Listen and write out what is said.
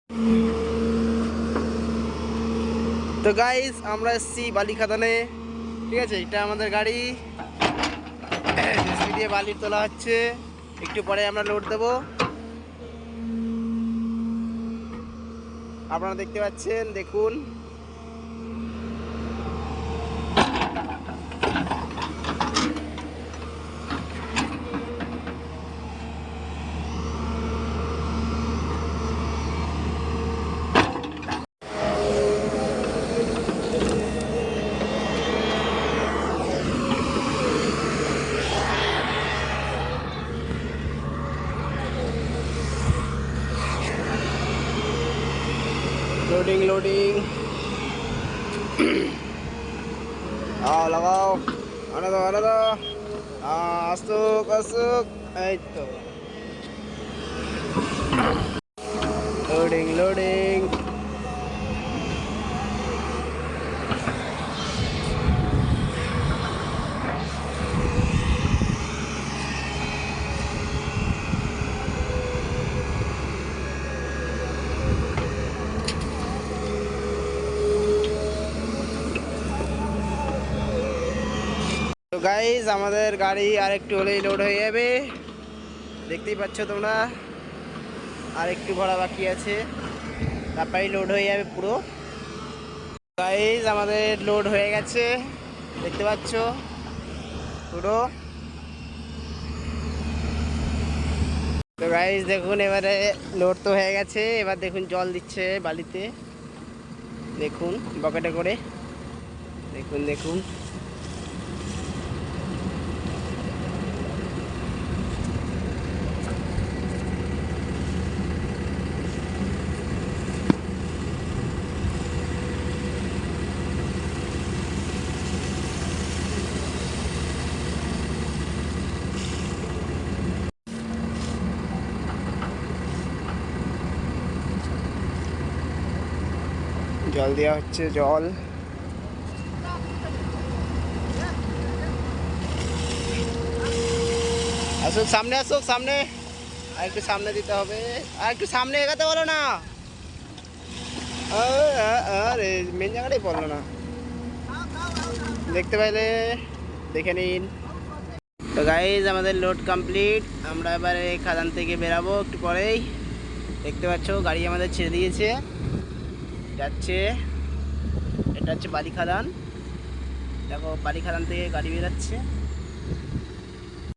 তো গাইস আমরা এসেছি বালি খাদানে, ঠিক আছে। এটা আমাদের গাড়ি, জেসিবি দিয়ে বালি তোলা হচ্ছে। একটু পরে আমরা লোড দেব, আপনারা দেখতে পাচ্ছেন, দেখুন। লোডিং লোডিং, লাগাও, আনা দাও আনা দাও, আসুক আসুক, এই তো লোডিং লোডিং। তো গাইজ আমাদের গাড়ি আর একটু হলেই লোড হয়ে যাবে, দেখতেই পাচ্ছ তোমরা। আর একটু ভরা বাকি আছে, তারপরেই লোড হয়ে যাবে পুরো। গাইজ আমাদের লোড হয়ে গেছে, দেখতে পাচ্ছ পুরো। তো গাইজ দেখুন, এবারে লোড তো হয়ে গেছে। এবার দেখুন জল দিচ্ছে বালিতে, দেখুন বকেটে করে, দেখুন দেখুন। জল দেওয়া হচ্ছে, জল। আসুক সামনে, আসুক সামনে, আর একটু সামনে দিতে হবে, আর একটু সামনে এগাতে বলো না। আরে মেন জায়গাটাই পড়লো না, দেখতে পাইলে দেখে নিন। তো গাইজ আমাদের লোড কমপ্লিট। আমরা এবারে খাদান থেকে বেরাবো একটু পরেই। দেখতে পাচ্ছ গাড়ি আমাদের ছেড়ে দিয়েছে, যাচ্ছে। এটা হচ্ছে বালি খাদান, দেখো বালি খাদান থেকে গাড়ি বেরাচ্ছে।